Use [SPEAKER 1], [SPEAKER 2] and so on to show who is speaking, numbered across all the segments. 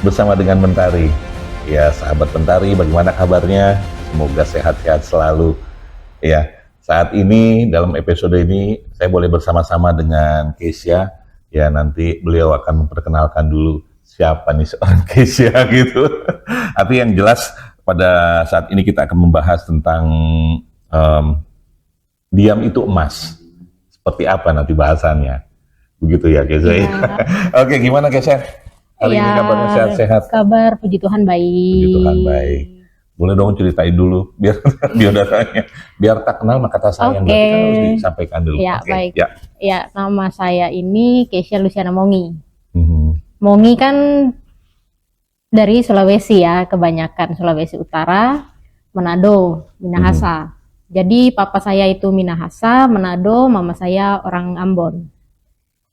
[SPEAKER 1] bersama dengan Mentari. Ya, sahabat Mentari, bagaimana kabarnya? Semoga sehat-sehat selalu. Ya, saat ini dalam episode ini saya boleh bersama-sama dengan Keisha. Ya, nanti beliau akan memperkenalkan dulu siapa nih seorang Keisha gitu. Tapi yang jelas pada saat ini kita akan membahas tentang diam itu emas. Seperti apa nanti bahasannya? Begitu ya, Keisha. Ya. Oke, gimana Keisha? Hari ini kabarnya sehat-sehat?
[SPEAKER 2] Kabar puji Tuhan baik.
[SPEAKER 1] Puji Tuhan baik. Boleh dong ceritain dulu biar biodatanya, biar tak kenal maka tak sayang. Berarti kan harus disampaikan dulu.
[SPEAKER 2] Ya, baik. Ya, nama saya ini Keisha Luciana Mongi. Mongi kan dari Sulawesi ya, kebanyakan Sulawesi Utara, Manado, Minahasa. Jadi papa saya itu Minahasa, Manado, mama saya orang Ambon.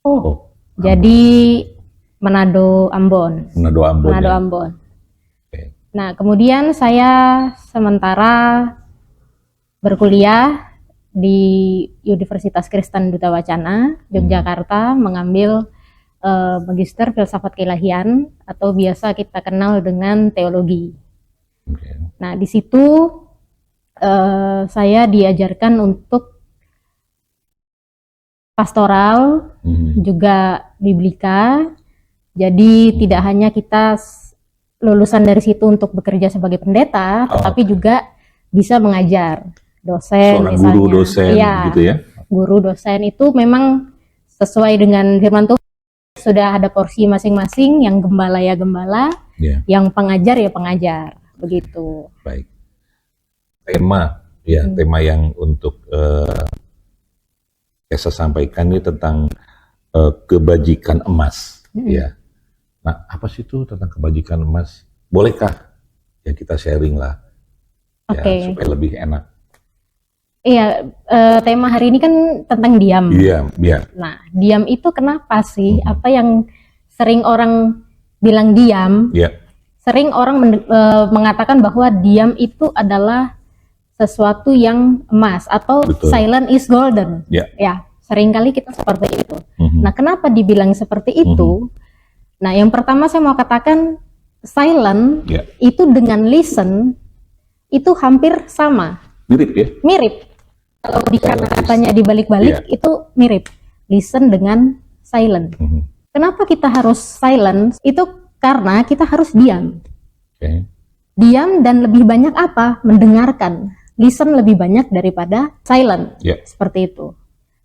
[SPEAKER 1] Oh.
[SPEAKER 2] Jadi Manado Ambon.
[SPEAKER 1] Manado Ambon.
[SPEAKER 2] Manado
[SPEAKER 1] ya?
[SPEAKER 2] Ambon.
[SPEAKER 1] Okay.
[SPEAKER 2] Nah, kemudian saya sementara berkuliah di Universitas Kristen Duta Wacana, Yogyakarta, mengambil Magister Filsafat Keilahian atau biasa kita kenal dengan teologi.
[SPEAKER 1] Okay.
[SPEAKER 2] Nah, di situ saya diajarkan untuk pastoral, juga biblika. Jadi tidak hanya kita lulusan dari situ untuk bekerja sebagai pendeta, tetapi juga bisa mengajar, dosen
[SPEAKER 1] seorang
[SPEAKER 2] misalnya.
[SPEAKER 1] Guru dosen gitu ya.
[SPEAKER 2] Guru dosen itu memang sesuai dengan firman Tuhan. Sudah ada porsi masing-masing, yang gembala ya gembala, yang pengajar ya pengajar, begitu.
[SPEAKER 1] Baik. Tema yang untuk saya sampaikan ini tentang kebajikan emas, ya. Nah, apa sih itu tentang kebajikan emas? Bolehkah ya kita sharing lah, ya, supaya lebih enak.
[SPEAKER 2] Iya, tema hari ini kan tentang diam.
[SPEAKER 1] Iya.
[SPEAKER 2] Nah, diam itu kenapa sih? Apa yang sering orang bilang diam? Sering orang mengatakan bahwa diam itu adalah sesuatu yang emas atau silent is golden. Ya, seringkali kita seperti itu. Nah, kenapa dibilang seperti itu? Nah, yang pertama saya mau katakan silent itu dengan listen itu hampir sama.
[SPEAKER 1] Mirip ya?
[SPEAKER 2] Mirip. Kalau di kata-katanya dibalik-balik itu mirip. Listen dengan silent. Kenapa kita harus silent? Itu karena kita harus diam. Diam dan lebih banyak apa? Mendengarkan. Listen lebih banyak daripada silent. Seperti itu.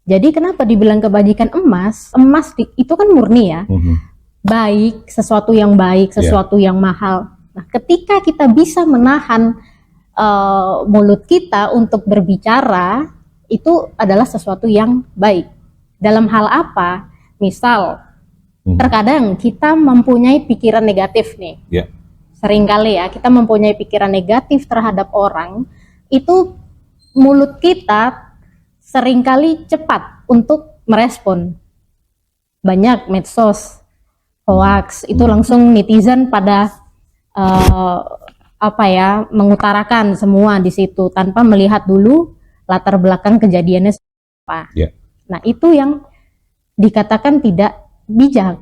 [SPEAKER 2] Jadi kenapa dibilang kebajikan emas? Emas itu kan murni ya. Baik, sesuatu yang baik, sesuatu yang mahal. Nah, ketika kita bisa menahan mulut kita untuk berbicara, itu adalah sesuatu yang baik. Dalam hal apa? Misal, terkadang kita mempunyai pikiran negatif nih. Seringkali ya, kita mempunyai pikiran negatif terhadap orang, itu mulut kita seringkali cepat untuk merespon. Banyak medsos, hoax, itu langsung netizen pada mengutarakan semua di situ tanpa melihat dulu latar belakang kejadiannya apa. Nah, itu yang dikatakan tidak bijak.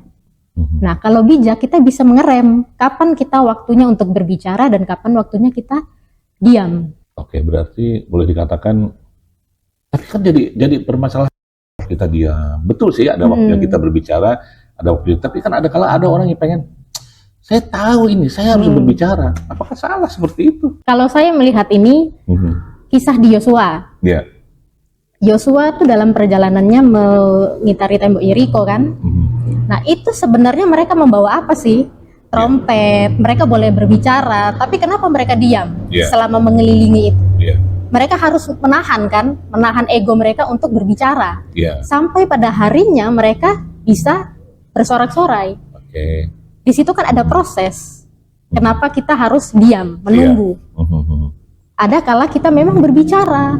[SPEAKER 2] Nah, kalau bijak kita bisa mengerem kapan kita waktunya untuk berbicara dan kapan waktunya kita diam. Oke,
[SPEAKER 1] berarti boleh dikatakan tapi kan jadi permasalahan kita diam. Betul sih, ada waktunya kita berbicara, ada waktu, tapi kan ada kala ada orang yang pengen saya tahu ini, saya harus berbicara. Apakah salah seperti itu?
[SPEAKER 2] Kalau saya melihat ini, kisah di Yosua. Yosua itu dalam perjalanannya mengitari tembok Yeriko kan. Nah, itu sebenarnya mereka membawa apa sih? Trompet, mereka boleh berbicara, tapi kenapa mereka diam selama mengelilingi itu? Mereka harus menahan ego mereka untuk berbicara. Sampai pada harinya mereka bisa bersorak-sorai. Di situ kan ada proses. Kenapa kita harus diam, menunggu? Ada kala kita memang berbicara.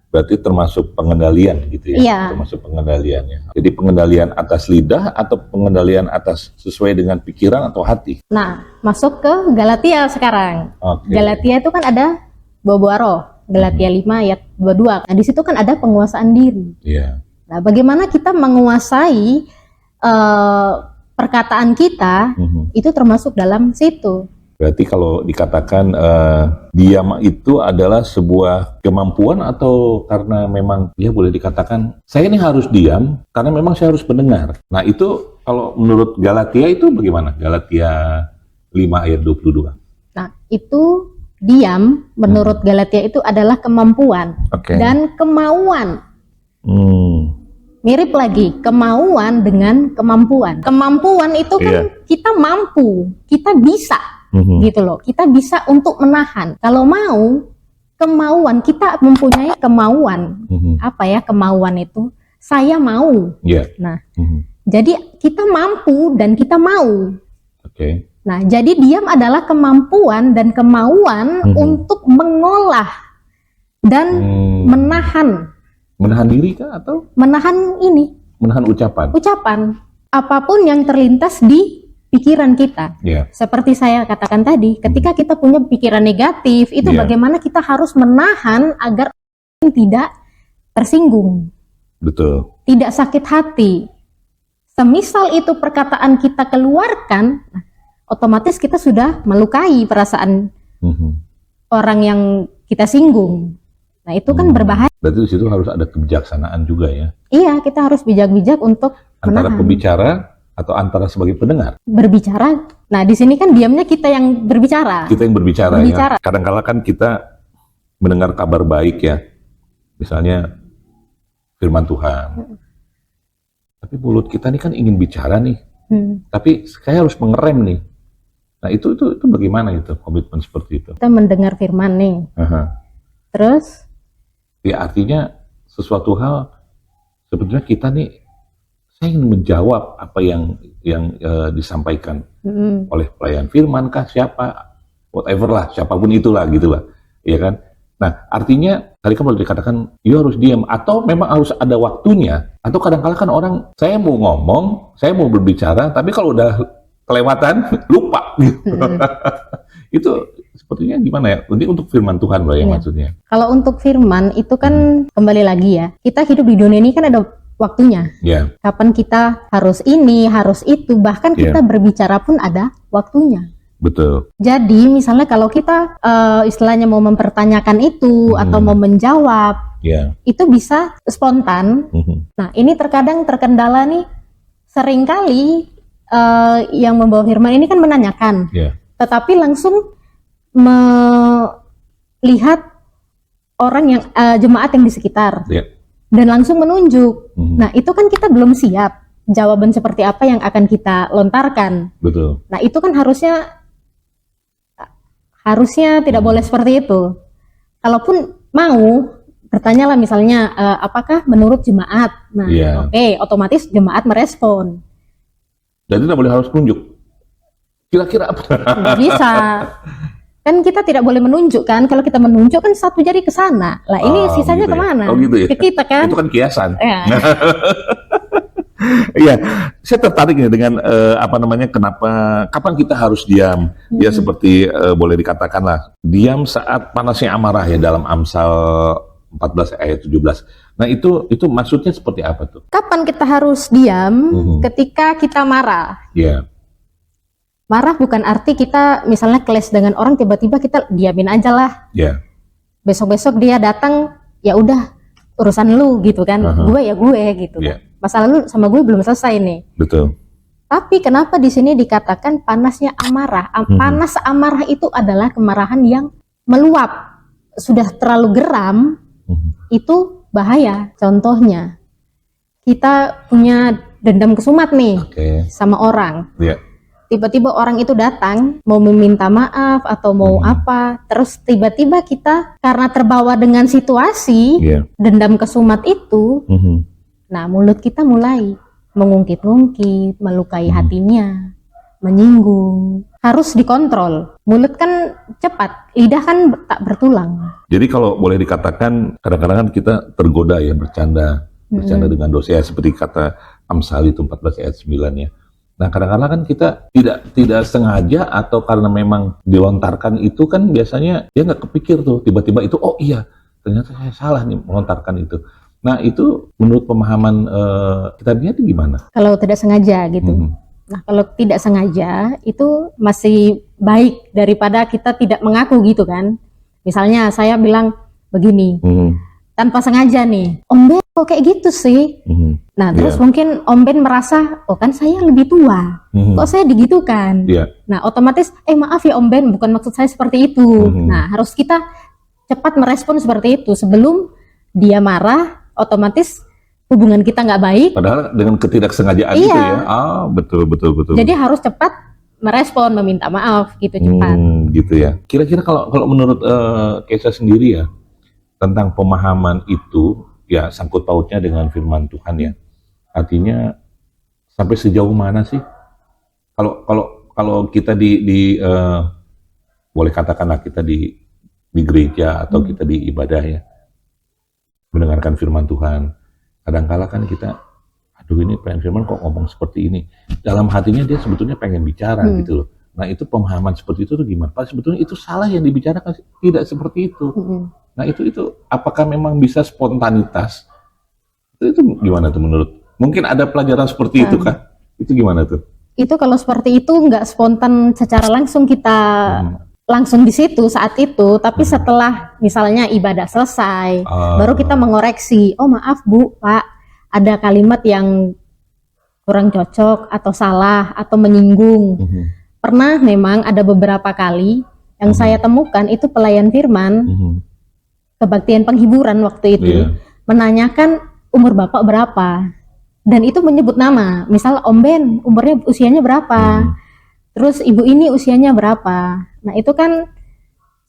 [SPEAKER 1] Berarti termasuk pengendalian gitu ya? Termasuk pengendaliannya. Jadi pengendalian atas lidah atau pengendalian atas sesuai dengan pikiran atau hati?
[SPEAKER 2] Nah, masuk ke Galatia sekarang. Galatia itu kan ada buah roh. Galatia 5 ayat 22. Nah, di situ kan ada penguasaan diri. Nah, bagaimana kita menguasai perkataan kita itu termasuk dalam situ.
[SPEAKER 1] Berarti kalau dikatakan diam itu adalah sebuah kemampuan atau karena memang dia boleh dikatakan saya ini harus diam karena memang saya harus mendengar. Nah itu kalau menurut Galatia itu bagaimana? Galatia 5 ayat 22.
[SPEAKER 2] Nah itu diam menurut Galatia itu adalah kemampuan dan kemauan. Mirip lagi, kemauan dengan kemampuan. Kemampuan itu kan kita mampu, kita bisa, gitu loh. Kita bisa untuk menahan. Kalau mau, kemauan, kita mempunyai kemauan. Apa ya kemauan itu? Saya mau. Nah, jadi kita mampu dan kita mau. Nah, jadi diam adalah kemampuan dan kemauan untuk mengolah dan menahan.
[SPEAKER 1] Menahan diri kah atau?
[SPEAKER 2] Menahan ini.
[SPEAKER 1] Menahan ucapan.
[SPEAKER 2] Ucapan. Apapun yang terlintas di pikiran kita. Seperti saya katakan tadi, ketika kita punya pikiran negatif, itu bagaimana kita harus menahan agar tidak tersinggung.
[SPEAKER 1] Betul.
[SPEAKER 2] Tidak sakit hati. Semisal itu perkataan kita keluarkan, otomatis kita sudah melukai perasaan orang yang kita singgung. Nah itu kan berbahaya.
[SPEAKER 1] Berarti di situ harus ada kebijaksanaan juga ya?
[SPEAKER 2] Iya, kita harus bijak-bijak untuk
[SPEAKER 1] antara
[SPEAKER 2] menahan.
[SPEAKER 1] pembicara atau antara sebagai pendengar?
[SPEAKER 2] Berbicara. Nah di sini kan diamnya kita yang berbicara.
[SPEAKER 1] Kita yang berbicara. Ya. Kadang-kala kan kita mendengar kabar baik ya, misalnya firman Tuhan. Tapi mulut kita nih kan ingin bicara nih, tapi saya harus mengerem nih. Nah itu bagaimana itu komitmen seperti itu?
[SPEAKER 2] Kita mendengar firman nih, terus?
[SPEAKER 1] Ya artinya sesuatu hal sebetulnya kita nih, saya ingin menjawab apa yang disampaikan oleh pelayan firman kah, siapa, whatever lah, siapapun itulah gitulah, ya kan? Nah artinya tadi kan boleh dikatakan you harus diam atau memang harus ada waktunya, atau kadang-kala kan orang saya mau ngomong, saya mau berbicara, tapi kalau udah kelewatan lupa gitu. Itu sepertinya gimana ya? Ini untuk firman Tuhan loh ya maksudnya.
[SPEAKER 2] Kalau untuk firman itu kan kembali lagi ya, kita hidup di dunia ini kan ada waktunya. Kapan kita harus ini, harus itu, bahkan kita berbicara pun ada waktunya.
[SPEAKER 1] Betul.
[SPEAKER 2] Jadi misalnya kalau kita istilahnya mau mempertanyakan itu atau mau menjawab, itu bisa spontan. Nah ini terkadang terkendala nih, seringkali yang membawa firman ini kan menanyakan, tetapi langsung melihat orang yang jemaat yang di sekitar dan langsung menunjuk. Nah itu kan kita belum siap jawaban seperti apa yang akan kita lontarkan.
[SPEAKER 1] Betul.
[SPEAKER 2] Nah itu kan harusnya tidak boleh seperti itu. Kalaupun mau bertanyalah misalnya apakah menurut jemaat. Nah otomatis jemaat merespon.
[SPEAKER 1] Dan tidak boleh harus tunjuk. Kira-kira apa?
[SPEAKER 2] Tidak bisa. Kan kita tidak boleh menunjukkan. Kalau kita menunjuk kan satu jari ke sana. Lah ini sisanya
[SPEAKER 1] gitu
[SPEAKER 2] kemana?
[SPEAKER 1] Ya? Oh gitu ya?
[SPEAKER 2] Ke kita kan?
[SPEAKER 1] Itu kan kiasan. Iya, saya tertarik nih dengan kapan kita harus diam? Ya seperti boleh dikatakan lah, diam saat panasnya amarah ya dalam Amsal 14 ayat 17. Nah itu maksudnya seperti apa tuh?
[SPEAKER 2] Kapan kita harus diam? Ketika kita marah. Marah bukan arti kita misalnya clash dengan orang tiba-tiba kita diamin aja lah. Besok-besok dia datang, ya udah urusan lu gitu kan. Gue ya gue gitu kan. Masalah lu sama gue belum selesai nih.
[SPEAKER 1] Betul.
[SPEAKER 2] Tapi kenapa di sini dikatakan panasnya amarah? Panas amarah itu adalah kemarahan yang meluap. Sudah terlalu geram, itu bahaya. Contohnya, kita punya dendam kesumat nih sama orang. Tiba-tiba orang itu datang mau meminta maaf atau mau apa, terus tiba-tiba kita karena terbawa dengan situasi dendam kesumat itu, nah mulut kita mulai mengungkit-ungkit, melukai hatinya, menyinggung. Harus dikontrol. Mulut kan cepat, lidah kan tak bertulang.
[SPEAKER 1] Jadi kalau boleh dikatakan kadang-kadang kan kita tergoda ya bercanda dengan dosa ya, seperti kata Amsal itu 14 ayat 9 ya. Nah kadang-kadang kan kita tidak sengaja atau karena memang dilontarkan itu kan biasanya dia nggak kepikir tuh, tiba-tiba itu oh iya ternyata saya salah nih melontarkan itu. Nah itu menurut pemahaman kita itu gimana?
[SPEAKER 2] Kalau tidak sengaja gitu. Nah, kalau tidak sengaja itu masih baik daripada kita tidak mengaku gitu kan. Misalnya saya bilang begini, tanpa sengaja nih, Om Ben kok kayak gitu sih? Nah, terus mungkin Om Ben merasa, oh kan saya lebih tua, kok saya digitukan? Nah, otomatis, maaf ya Om Ben, bukan maksud saya seperti itu. Nah, harus kita cepat merespon seperti itu sebelum dia marah, otomatis hubungan kita nggak baik.
[SPEAKER 1] Padahal dengan ketidaksengajaan itu ya. Betul.
[SPEAKER 2] Jadi harus cepat merespon, meminta maaf gitu cepat.
[SPEAKER 1] Gitu ya. Kira-kira kalau menurut Keisha sendiri ya, tentang pemahaman itu ya sangkut pautnya dengan firman Tuhan ya. Artinya sampai sejauh mana sih? Kalau kita boleh katakanlah kita di gereja atau kita di ibadah ya, mendengarkan firman Tuhan. Kadang-kala kan kita, aduh ini pengen firman kok ngomong seperti ini. Dalam hatinya dia sebetulnya pengen bicara gitu loh. Nah itu pemahaman seperti itu tuh gimana? Pak sebetulnya itu salah yang dibicarakan, tidak seperti itu. Nah itu apakah memang bisa spontanitas? Itu gimana tuh menurut? Mungkin ada pelajaran seperti itu kan? Itu gimana tuh?
[SPEAKER 2] Itu kalau seperti itu nggak spontan secara langsung kita langsung di situ saat itu, tapi setelah misalnya ibadah selesai, baru kita mengoreksi. Oh maaf Bu, Pak, ada kalimat yang kurang cocok atau salah atau menyinggung. Pernah memang ada beberapa kali yang saya temukan itu pelayan firman, kebaktian penghiburan waktu itu, menanyakan umur Bapak berapa. Dan itu menyebut nama, misal Om Ben, umurnya usianya berapa? Terus ibu ini usianya berapa? Nah itu kan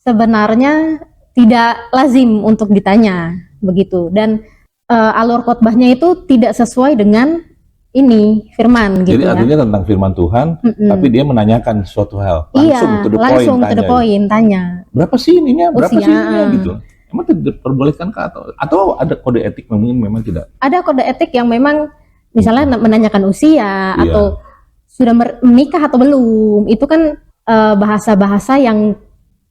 [SPEAKER 2] sebenarnya tidak lazim untuk ditanya begitu. Dan alur khotbahnya itu tidak sesuai dengan ini firman gitu.
[SPEAKER 1] Jadi artinya tentang firman Tuhan, tapi dia menanyakan suatu hal langsung to the point.
[SPEAKER 2] Langsung to the point tanya.
[SPEAKER 1] Berapa sih ininya? Berapa sih ininya gitu? Emang tidak diperbolehkan atau ada kode etik memang tidak? Ada
[SPEAKER 2] kode etik yang memang misalnya menanyakan usia atau sudah menikah atau belum, itu kan bahasa-bahasa yang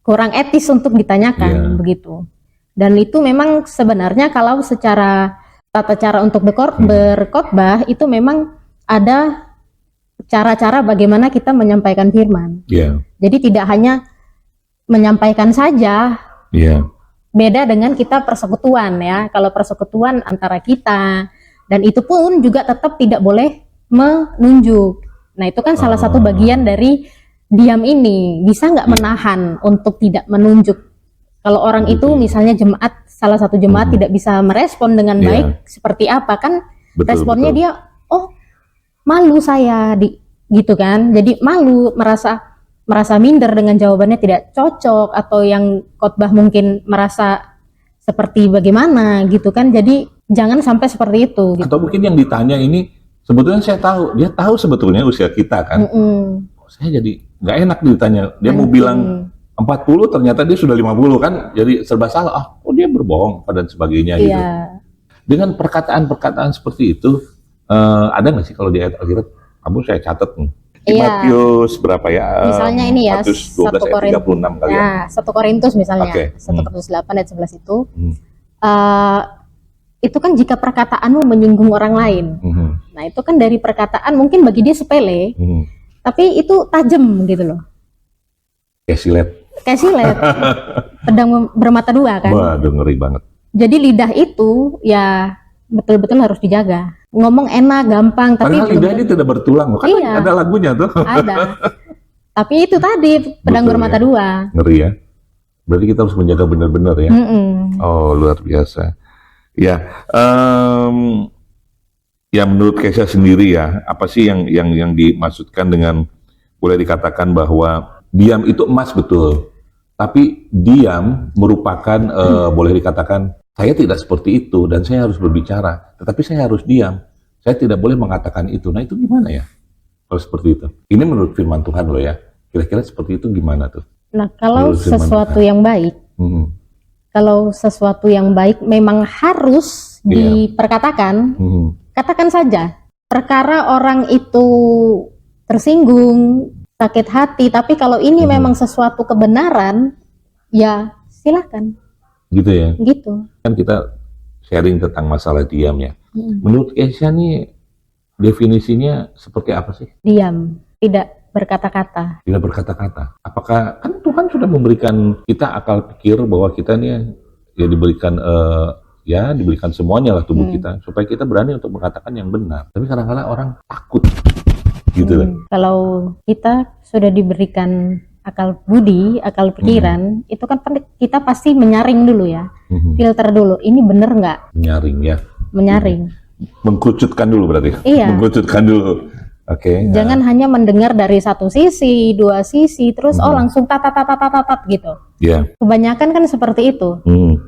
[SPEAKER 2] kurang etis untuk ditanyakan begitu. Dan itu memang sebenarnya kalau secara tata cara untuk berkhotbah itu memang ada cara-cara bagaimana kita menyampaikan firman. Jadi tidak hanya menyampaikan saja. Beda dengan kita persekutuan ya. Kalau persekutuan antara kita, dan itu pun juga tetap tidak boleh menunjuk. Nah itu kan salah satu bagian dari diam ini, bisa nggak menahan untuk tidak menunjuk. Kalau orang itu misalnya salah satu jemaat tidak bisa merespon dengan baik, seperti apa kan responnya dia, oh malu saya gitu kan, jadi malu, merasa minder dengan jawabannya tidak cocok, atau yang khotbah mungkin merasa seperti bagaimana gitu kan, jadi jangan sampai seperti itu. Gitu.
[SPEAKER 1] Atau mungkin yang ditanya ini sebetulnya dia tahu sebetulnya usia kita kan. Saya jadi nggak enak ditanya. Dia mau bilang 40 ternyata dia sudah 50 kan. Jadi serba salah. Oh dia berbohong dan sebagainya gitu. Dengan perkataan-perkataan seperti itu, ada nggak sih kalau di ayat Alkitab? saya catat nih. Di Matius berapa ya?
[SPEAKER 2] Misalnya ini ya,
[SPEAKER 1] Matius 12 ayat 36 kali ya.
[SPEAKER 2] 1 Korintus misalnya. 1 Korintus 8 ayat 11 itu. Itu kan jika perkataanmu menyinggung orang lain. Nah itu kan dari perkataan mungkin bagi dia sepele, tapi itu tajam gitu loh. Kayak silet. Pedang bermata dua kan.
[SPEAKER 1] Waduh ngeri banget.
[SPEAKER 2] Jadi lidah itu ya betul-betul harus dijaga. Ngomong enak, gampang, tapi
[SPEAKER 1] padahal lidah ini tidak bertulang. Kan ada lagunya tuh.
[SPEAKER 2] Ada. Tapi itu tadi pedang bermata dua.
[SPEAKER 1] Ngeri ya. Berarti kita harus menjaga benar-benar ya. Oh luar biasa. Ya, ya menurut Keisha sendiri ya, apa sih yang dimaksudkan dengan boleh dikatakan bahwa diam itu emas betul, tapi diam merupakan boleh dikatakan saya tidak seperti itu dan saya harus berbicara, tetapi saya harus diam, saya tidak boleh mengatakan itu. Nah itu gimana ya kalau seperti itu? Ini menurut firman Tuhan loh ya, kira-kira seperti itu gimana tuh?
[SPEAKER 2] Nah kalau sesuatu yang baik. Kalau sesuatu yang baik memang harus diperkatakan, katakan saja. Perkara orang itu tersinggung, sakit hati, tapi kalau ini memang sesuatu kebenaran, ya silahkan.
[SPEAKER 1] Gitu ya?
[SPEAKER 2] Gitu.
[SPEAKER 1] Kan kita sharing tentang masalah diam ya. Menurut Keisha nih, definisinya seperti apa sih?
[SPEAKER 2] Diam, tidak berkata-kata.
[SPEAKER 1] Tidak berkata-kata. Apakah kan Tuhan sudah memberikan kita akal pikir bahwa kita nih ya diberikan semuanya lah tubuh kita supaya kita berani untuk mengatakan yang benar. Tapi kadang-kadang orang takut gitu loh.
[SPEAKER 2] Kalau kita sudah diberikan akal budi, akal pikiran, itu kan kita pasti menyaring dulu ya, filter dulu. Ini bener nggak?
[SPEAKER 1] Menyaring ya.
[SPEAKER 2] Menyaring.
[SPEAKER 1] Mengkerucutkan dulu berarti.
[SPEAKER 2] Iya.
[SPEAKER 1] Mengkerucutkan dulu. Oke.
[SPEAKER 2] Jangan hanya mendengar dari satu sisi, dua sisi, terus langsung tat gitu.
[SPEAKER 1] Iya.
[SPEAKER 2] Kebanyakan kan seperti itu,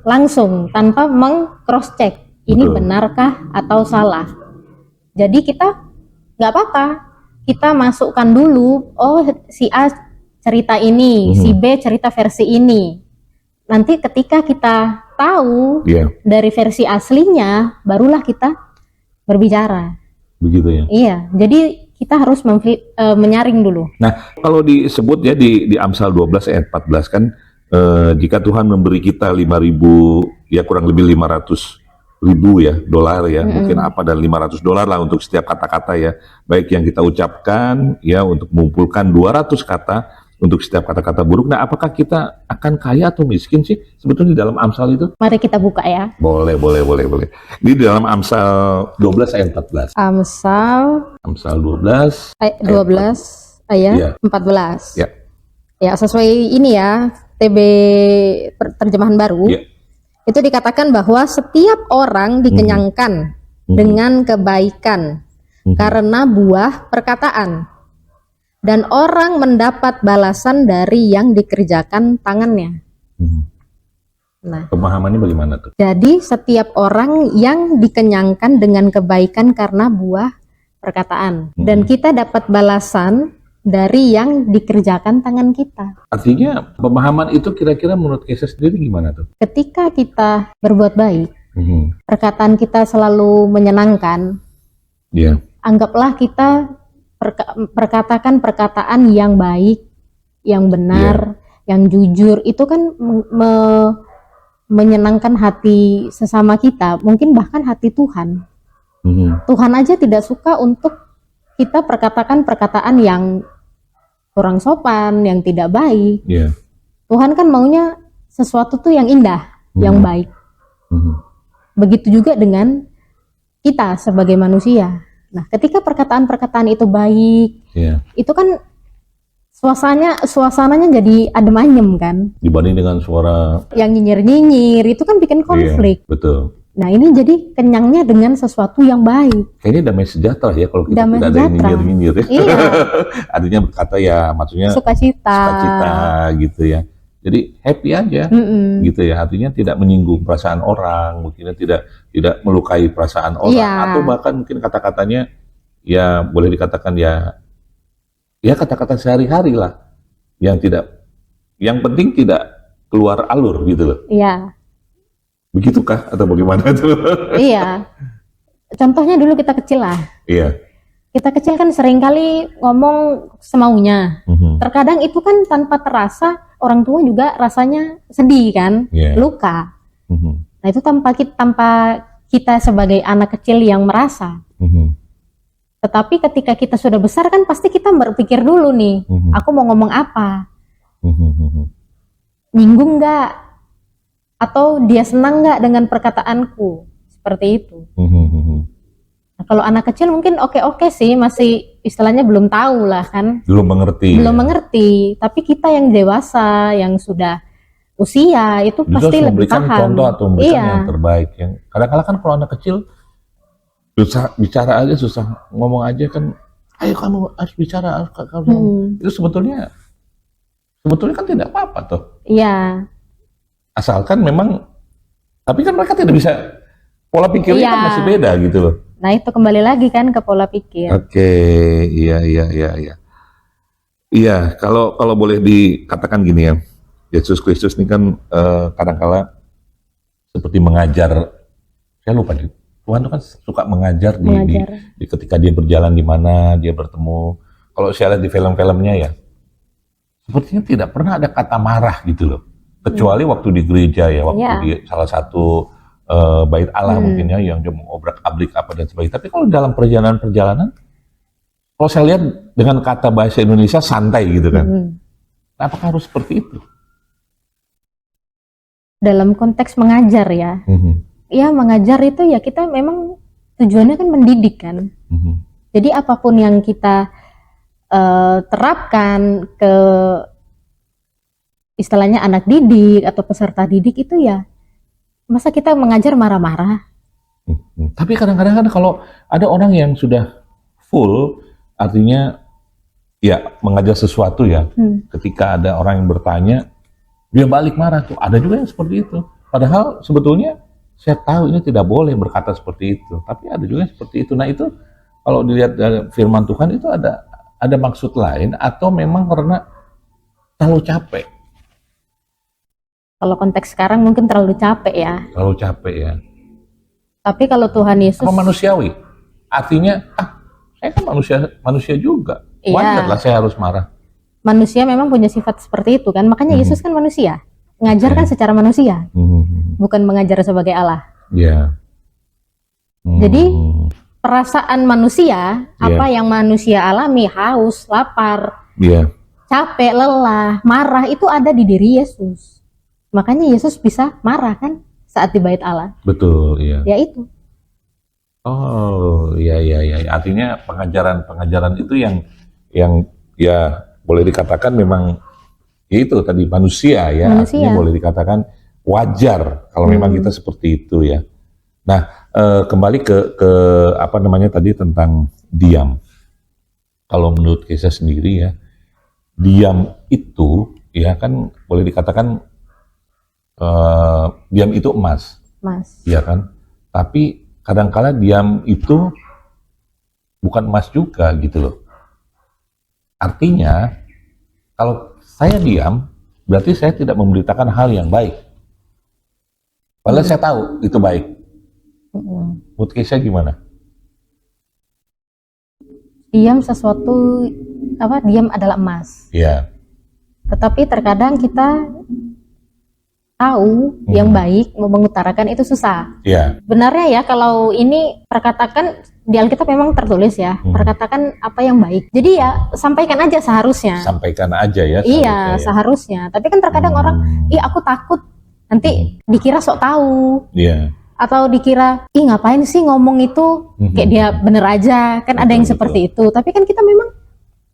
[SPEAKER 2] langsung tanpa meng-cross check. Ini benarkah atau salah? Jadi kita nggak apa-apa, kita masukkan dulu. Oh, si A cerita ini, si B cerita versi ini. Nanti ketika kita tahu dari versi aslinya, barulah kita berbicara.
[SPEAKER 1] Begitu ya?
[SPEAKER 2] Iya, jadi kita harus menyaring dulu.
[SPEAKER 1] Nah, kalau disebut ya di Amsal 12 ayat 14 kan, jika Tuhan memberi kita 5.000, ya kurang lebih 500.000 ya dolar ya, mungkin apa, dan $500 lah untuk setiap kata-kata ya, baik yang kita ucapkan ya, untuk mengumpulkan 200 kata untuk setiap kata-kata buruk. Nah, apakah kita akan kaya atau miskin sih sebetulnya di dalam Amsal itu?
[SPEAKER 2] Mari kita buka ya.
[SPEAKER 1] Boleh. Ini di dalam Amsal 12 ayat 14. Amsal 12
[SPEAKER 2] ayat 12 ayat 14.
[SPEAKER 1] Ya.
[SPEAKER 2] Ya, sesuai ini ya, TB terjemahan baru.
[SPEAKER 1] Ya.
[SPEAKER 2] Itu dikatakan bahwa setiap orang dikenyangkan dengan kebaikan karena buah perkataan. Dan orang mendapat balasan dari yang dikerjakan tangannya. Nah,
[SPEAKER 1] pemahamannya bagaimana tuh?
[SPEAKER 2] Jadi setiap orang yang dikenyangkan dengan kebaikan karena buah perkataan, dan kita dapat balasan dari yang dikerjakan tangan kita.
[SPEAKER 1] Artinya pemahaman itu kira-kira menurut Kesia sendiri gimana tuh?
[SPEAKER 2] Ketika kita berbuat baik, perkataan kita selalu menyenangkan. Anggaplah kita perkatakan perkataan yang baik, yang benar, yang jujur, itu kan menyenangkan hati sesama kita, mungkin bahkan hati Tuhan. Tuhan aja tidak suka untuk kita perkatakan perkataan yang kurang sopan, yang tidak baik. Tuhan kan maunya sesuatu tuh yang indah, yang baik. Begitu juga dengan kita sebagai manusia. Nah, ketika perkataan-perkataan itu baik, itu kan suasananya jadi adem ayem kan. Dibanding dengan suara yang nyinyir-nyinyir, itu kan bikin konflik.
[SPEAKER 1] Betul.
[SPEAKER 2] Nah, ini jadi kenyangnya dengan sesuatu yang baik.
[SPEAKER 1] Kayaknya damai sejahtera ya kalau kita
[SPEAKER 2] damai
[SPEAKER 1] tidak ada yang nyinyir-nyinyir ya.
[SPEAKER 2] Iya.
[SPEAKER 1] Artinya berkata ya, maksudnya
[SPEAKER 2] sukacita
[SPEAKER 1] gitu ya. Jadi happy aja, gitu ya. Artinya tidak menyinggung perasaan orang, mungkin tidak melukai perasaan orang, atau bahkan mungkin kata-katanya ya boleh dikatakan ya kata-kata sehari-hari lah, yang penting tidak keluar alur gitu loh.
[SPEAKER 2] Iya.
[SPEAKER 1] Begitukah atau bagaimana tuh?
[SPEAKER 2] Iya. Contohnya dulu kita kecil lah.
[SPEAKER 1] Iya.
[SPEAKER 2] Kita kecil kan seringkali ngomong semaunya. Terkadang itu kan tanpa terasa orang tua juga rasanya sedih kan, luka. Nah, itu tanpa kita sebagai anak kecil yang merasa. Tetapi ketika kita sudah besar kan pasti kita berpikir dulu nih, aku mau ngomong apa? Nyinggung nggak? Atau dia senang nggak dengan perkataanku? Seperti itu. Nah, kalau anak kecil mungkin oke sih, masih istilahnya belum tahu lah kan. Belum mengerti. Tapi kita yang dewasa, yang sudah usia, itu pasti lebih paham.
[SPEAKER 1] Memberikan contoh atau memberikan yang terbaik. Yang kadang-kadang kan kalau anak kecil susah bicara aja, susah ngomong aja kan. Ayo kamu harus bicara, itu sebetulnya kan tidak apa-apa tuh.
[SPEAKER 2] Iya.
[SPEAKER 1] Asalkan memang, tapi kan mereka tidak bisa, pola pikirnya kan masih beda gitu loh.
[SPEAKER 2] Nah, itu kembali lagi kan ke pola pikir.
[SPEAKER 1] Oke, iya. Iya, kalau boleh dikatakan gini ya, Yesus Kristus ini kan kadang-kala seperti mengajar. Saya lupa, Tuhan itu kan suka mengajar. Di ketika dia berjalan di mana dia bertemu. Kalau saya lihat di film-filmnya ya, sepertinya tidak pernah ada kata marah gitu loh. Kecuali waktu di gereja ya, waktu di salah satu bait Allah mungkin ya, yang dia mengobrak-abrik apa dan sebagainya. Tapi kalau dalam perjalanan, kalau saya lihat dengan kata bahasa Indonesia santai gitu kan. Nah, apakah harus seperti itu?
[SPEAKER 2] Dalam konteks mengajar ya, ya mengajar itu ya kita memang tujuannya kan mendidik kan. Jadi apapun yang kita terapkan ke istilahnya anak didik atau peserta didik itu ya, masa kita mengajar marah-marah?
[SPEAKER 1] Tapi kadang-kadang kan kalau ada orang yang sudah full, artinya ya mengajar sesuatu ya, ketika ada orang yang bertanya, dia balik marah tuh. Ada juga yang seperti itu. Padahal sebetulnya saya tahu ini tidak boleh berkata seperti itu, tapi ada juga yang seperti itu. Nah itu kalau dilihat dari firman Tuhan itu ada maksud lain atau memang karena terlalu capek?
[SPEAKER 2] Kalau konteks sekarang mungkin terlalu capek ya.
[SPEAKER 1] Terlalu capek ya.
[SPEAKER 2] Tapi kalau Tuhan Yesus
[SPEAKER 1] apa manusiawi? Artinya, saya kan manusia juga. Wajarlah saya harus marah.
[SPEAKER 2] Manusia memang punya sifat seperti itu kan. Makanya Yesus kan manusia. Ngajar kan secara manusia. Bukan mengajar sebagai Allah.
[SPEAKER 1] Iya.
[SPEAKER 2] Jadi perasaan manusia, apa yang manusia alami, haus, lapar, capek, lelah, marah, itu ada di diri Yesus. Makanya Yesus bisa marah kan saat di bait Allah.
[SPEAKER 1] Betul, iya.
[SPEAKER 2] Ya itu.
[SPEAKER 1] Oh, iya. Artinya pengajaran itu yang ya boleh dikatakan memang ya itu tadi manusia ya. Artinya boleh dikatakan wajar kalau memang kita seperti itu ya. Nah, kembali ke apa namanya tadi tentang diam. Kalau menurut Kesia sendiri ya, diam itu ya kan boleh dikatakan diam itu emas. Iya kan? Tapi kadang-kala diam itu bukan emas juga gitu loh. Artinya kalau saya diam berarti saya tidak memberitakan hal yang baik. Padahal saya tahu itu baik. Menurut Kesia gimana?
[SPEAKER 2] Diam sesuatu diam adalah emas.
[SPEAKER 1] Iya.
[SPEAKER 2] Tetapi terkadang kita tahu yang baik, mau mengutarakan itu susah.
[SPEAKER 1] Iya.
[SPEAKER 2] Benarnya ya kalau ini perkatakan di Alkitab memang tertulis ya, perkatakan apa yang baik. Jadi ya sampaikan aja seharusnya.
[SPEAKER 1] Sampaikan aja ya.
[SPEAKER 2] Iya, seharusnya. Tapi kan terkadang orang, aku takut nanti dikira sok tahu.
[SPEAKER 1] Iya.
[SPEAKER 2] Atau dikira, ngapain sih ngomong itu, kayak dia bener aja. Kan ada yang seperti itu. Tapi kan kita memang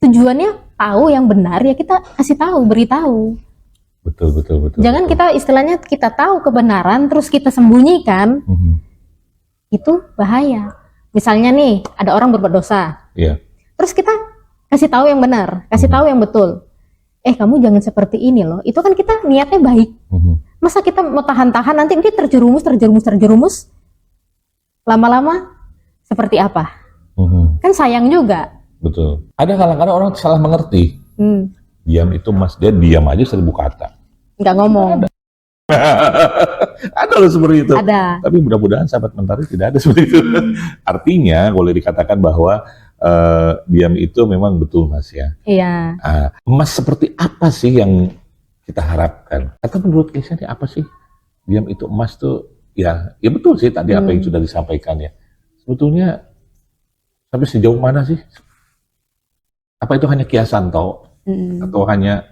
[SPEAKER 2] tujuannya tahu yang benar, ya kita kasih tahu, beritahu.
[SPEAKER 1] Betul.
[SPEAKER 2] Jangan kita istilahnya kita tahu kebenaran terus kita sembunyikan, itu bahaya. Misalnya nih ada orang berbuat dosa, terus kita kasih tahu yang benar, kasih tahu yang betul. Kamu jangan seperti ini loh. Itu kan kita niatnya baik. Masa kita mau tahan-tahan nanti dia terjerumus, lama-lama seperti apa? Kan sayang juga.
[SPEAKER 1] Betul. Ada kadang-kadang orang salah mengerti. Diam itu emas, dia diam aja 1000 kata.
[SPEAKER 2] Nggak ngomong.
[SPEAKER 1] Ada loh seperti itu.
[SPEAKER 2] Ada.
[SPEAKER 1] Tapi mudah-mudahan sahabat mentari tidak ada seperti itu. Artinya boleh dikatakan bahwa diam itu memang betul Mas ya.
[SPEAKER 2] Iya.
[SPEAKER 1] Emas seperti apa sih yang kita harapkan? Atau menurut Kesia apa sih? Diam itu emas tuh ya betul sih tadi apa yang sudah disampaikan ya. Sebetulnya sampai sejauh mana sih? Apa itu hanya kiasan toh? Atau hanya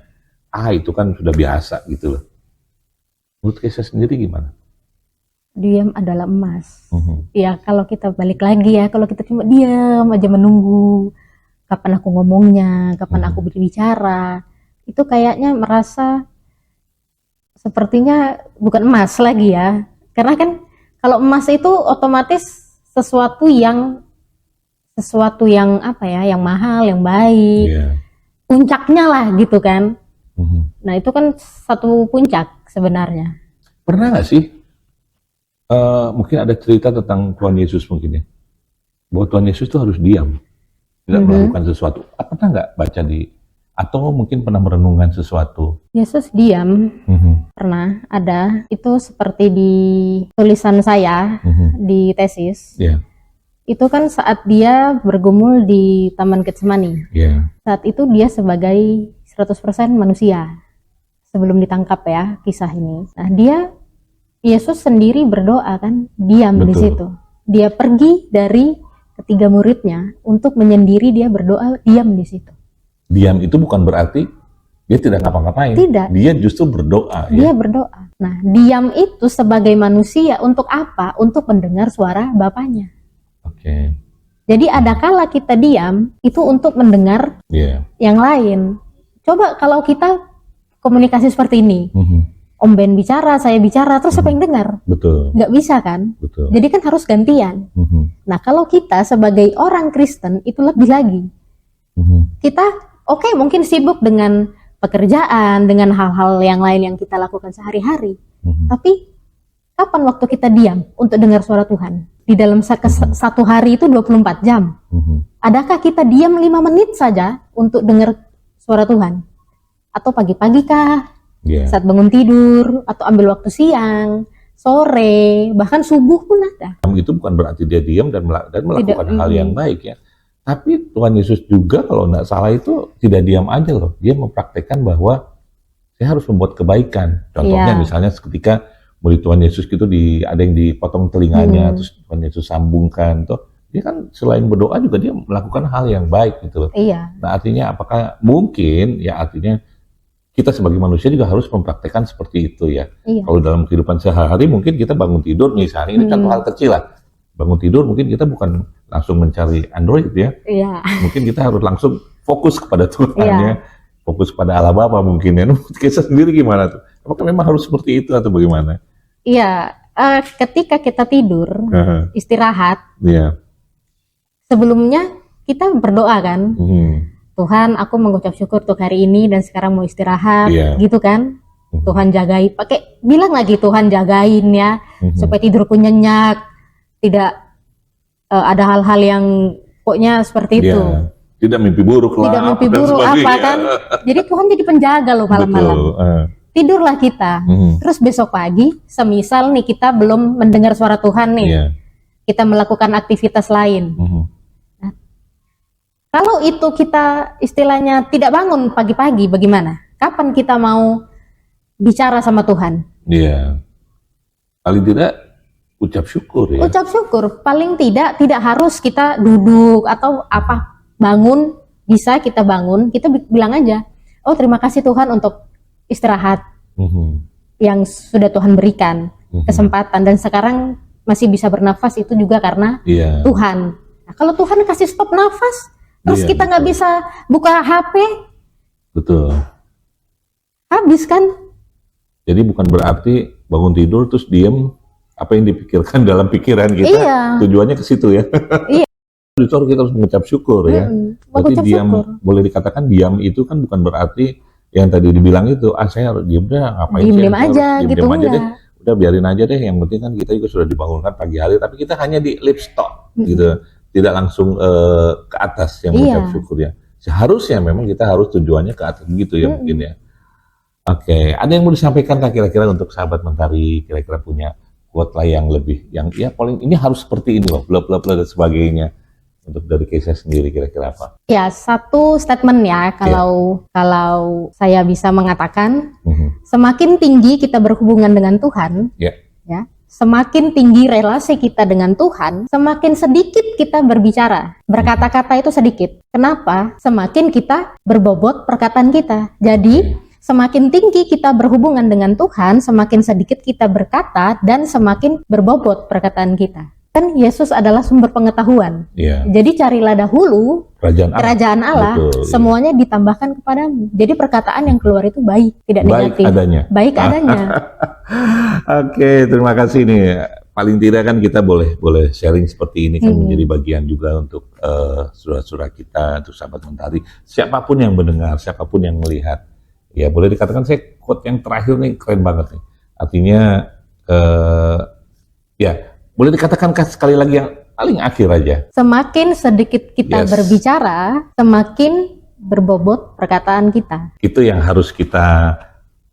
[SPEAKER 1] itu kan sudah biasa gitu loh. Menurut Kesia sendiri gimana?
[SPEAKER 2] Diam adalah emas. Ya kalau kita balik lagi ya, kalau kita cuma diam aja menunggu kapan aku ngomongnya, kapan aku berbicara, itu kayaknya merasa sepertinya bukan emas lagi ya. Karena kan kalau emas itu otomatis sesuatu yang apa ya, yang mahal, yang baik. Puncaknya lah gitu kan. Nah itu kan satu puncak sebenarnya.
[SPEAKER 1] Pernah nggak sih mungkin ada cerita tentang Tuhan Yesus mungkin ya, bahwa Tuhan Yesus itu harus diam, tidak melakukan sesuatu? Pernah nggak baca atau mungkin pernah merenungkan sesuatu?
[SPEAKER 2] Yesus diam, pernah ada. Itu seperti di tulisan saya di tesis. Itu kan saat dia bergumul di Taman Getsemani. Saat itu dia sebagai 100% manusia sebelum ditangkap ya, kisah ini. Nah dia Yesus sendiri berdoa kan, diam di
[SPEAKER 1] Betul.
[SPEAKER 2] situ. Dia pergi dari ketiga muridnya untuk menyendiri, dia berdoa, diam di situ.
[SPEAKER 1] Diam itu bukan berarti dia tidak ngapa-ngapain.
[SPEAKER 2] Tidak.
[SPEAKER 1] Dia justru berdoa.
[SPEAKER 2] Dia
[SPEAKER 1] Ya?
[SPEAKER 2] berdoa. Nah, diam itu sebagai manusia untuk apa? Untuk mendengar suara Bapaknya.
[SPEAKER 1] Oke.
[SPEAKER 2] Jadi ada kala kita diam itu untuk mendengar
[SPEAKER 1] Iya.
[SPEAKER 2] yang lain. Coba kalau kita komunikasi seperti ini, Om Ben bicara, saya bicara, terus siapa yang dengar?
[SPEAKER 1] Betul.
[SPEAKER 2] Nggak bisa kan?
[SPEAKER 1] Betul.
[SPEAKER 2] Jadi kan harus gantian. Nah, kalau kita sebagai orang Kristen itu lebih lagi. Kita oke, mungkin sibuk dengan pekerjaan, dengan hal-hal yang lain yang kita lakukan sehari-hari. Tapi kapan waktu kita diam untuk dengar suara Tuhan? Di dalam satu hari itu 24 jam. Adakah kita diam 5 menit saja untuk dengar suara Tuhan? Atau pagi-pagi kah?
[SPEAKER 1] Yeah.
[SPEAKER 2] Saat bangun tidur? Atau ambil waktu siang, sore, bahkan subuh pun ada.
[SPEAKER 1] Itu bukan berarti dia diam dan melakukan
[SPEAKER 2] Tidak,
[SPEAKER 1] hal yang baik ya. Tapi Tuhan Yesus juga kalau nggak salah itu tidak diam aja loh. Dia mempraktekkan bahwa saya harus membuat kebaikan. Contohnya misalnya ketika murid Tuhan Yesus gitu ada yang dipotong telinganya, terus Tuhan Yesus sambungkan. Dia kan selain berdoa juga dia melakukan hal yang baik gitu loh.
[SPEAKER 2] Iya.
[SPEAKER 1] Nah artinya apakah mungkin ya artinya kita sebagai manusia juga harus mempraktekkan seperti itu ya.
[SPEAKER 2] Iya.
[SPEAKER 1] Kalau dalam kehidupan sehari-hari mungkin kita bangun tidur misalnya, ini contoh hal kecil lah. Bangun tidur mungkin kita bukan langsung mencari Android ya.
[SPEAKER 2] Iya.
[SPEAKER 1] Mungkin kita harus langsung fokus kepada Tuhan ya. Fokus pada Allah Bapa mungkin ya. Kisah sendiri gimana tuh? Apakah memang harus seperti itu atau bagaimana?
[SPEAKER 2] Iya, ketika kita tidur, istirahat,
[SPEAKER 1] Iya.
[SPEAKER 2] sebelumnya kita berdoa kan, Tuhan aku mengucap syukur untuk hari ini dan sekarang mau istirahat, gitu kan. Tuhan jagai, bilang lagi Tuhan jagain ya, supaya tidurku nyenyak, tidak ada hal-hal yang pokoknya seperti itu.
[SPEAKER 1] Tidak mimpi buruk lah.
[SPEAKER 2] Tidak mimpi buruk apa kan. Jadi Tuhan jadi penjaga loh malam-malam. Tidurlah kita. Terus besok pagi, semisal nih kita belum mendengar suara Tuhan nih. Kita melakukan aktivitas lain. Nah, kalau itu kita istilahnya tidak bangun pagi-pagi, bagaimana? Kapan kita mau bicara sama Tuhan?
[SPEAKER 1] Iya. Paling tidak ucap syukur ya.
[SPEAKER 2] Ucap syukur. Paling tidak harus kita duduk atau apa. Bangun, bisa kita bangun, kita bilang aja, oh terima kasih Tuhan untuk istirahat yang sudah Tuhan berikan kesempatan, dan sekarang masih bisa bernafas itu juga karena Tuhan. Nah, kalau Tuhan kasih stop nafas, terus kita nggak bisa buka HP,
[SPEAKER 1] betul,
[SPEAKER 2] habis kan?
[SPEAKER 1] Jadi bukan berarti bangun tidur terus diem, apa yang dipikirkan dalam pikiran kita, tujuannya ke situ ya. Iya. Justru kita harus mengucap syukur ya. Berarti diam, boleh dikatakan diam itu kan bukan berarti yang tadi dibilang itu, saya harus diem dah, ngapain
[SPEAKER 2] diem aja gitu,
[SPEAKER 1] aja deh, udah biarin aja deh, yang penting kan kita juga sudah dibangunkan pagi hari, tapi kita hanya di lip stop gitu, tidak langsung ke atas yang mengucap syukur ya. Seharusnya memang kita harus tujuannya ke atas gitu ya mungkin ya. Oke, ada yang mau disampaikan tak kira-kira untuk sahabat Mentari, kira-kira punya quote lah yang lebih, yang ya paling ini harus seperti ini loh, bla bla bla dan sebagainya. Untuk dari Kesia sendiri kira-kira apa? Ya,
[SPEAKER 2] satu statement ya, kalau saya bisa mengatakan, semakin tinggi kita berhubungan dengan Tuhan, ya, semakin tinggi relasi kita dengan Tuhan, semakin sedikit kita berbicara. Berkata-kata itu sedikit. Kenapa? Semakin kita berbobot perkataan kita. Jadi, semakin tinggi kita berhubungan dengan Tuhan, semakin sedikit kita berkata dan semakin berbobot perkataan kita. Kan Yesus adalah sumber pengetahuan. Jadi carilah dahulu kerajaan Allah, semuanya ditambahkan kepadamu. Jadi perkataan yang keluar itu baik, tidak negatif. Baik adanya.
[SPEAKER 1] Oke, terima kasih nih. Paling tidak kan kita boleh sharing seperti ini kan menjadi bagian juga untuk saudara-saudara kita, untuk sahabat Mentari, siapapun yang mendengar, siapapun yang melihat. Ya boleh dikatakan saya quote yang terakhir nih keren banget nih. Artinya ya boleh dikatakan sekali lagi yang paling akhir aja. Semakin sedikit kita berbicara, semakin berbobot perkataan kita. Itu yang harus kita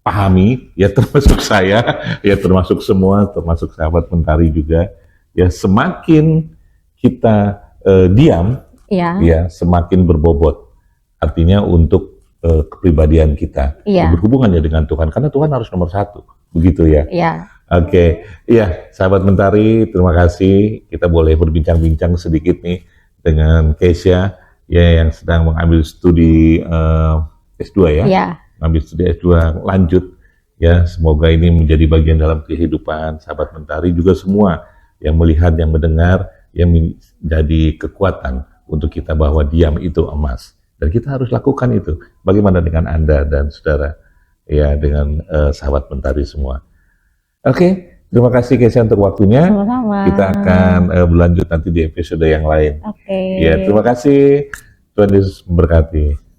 [SPEAKER 1] pahami, ya termasuk saya, ya termasuk semua, termasuk sahabat Mentari juga. Ya semakin kita diam, ya semakin berbobot. Artinya untuk kepribadian kita, berhubungannya dengan Tuhan, karena Tuhan harus nomor satu, begitu ya. Oke, iya, sahabat Mentari, terima kasih. Kita boleh berbincang-bincang sedikit nih dengan Keisha, ya, yang sedang mengambil studi S2 ya,
[SPEAKER 2] Ya,
[SPEAKER 1] mengambil studi S2 lanjut. Ya, semoga ini menjadi bagian dalam kehidupan sahabat Mentari juga semua yang melihat, yang mendengar, yang menjadi kekuatan untuk kita bahwa diam itu emas. Dan kita harus lakukan itu. Bagaimana dengan Anda dan saudara? Ya, dengan sahabat Mentari semua. Oke, terima kasih Keisha untuk waktunya.
[SPEAKER 2] sama-sama.
[SPEAKER 1] Kita akan berlanjut nanti di episode yang lain.
[SPEAKER 2] Oke.
[SPEAKER 1] Ya, terima kasih. Tuhan Yesus memberkati.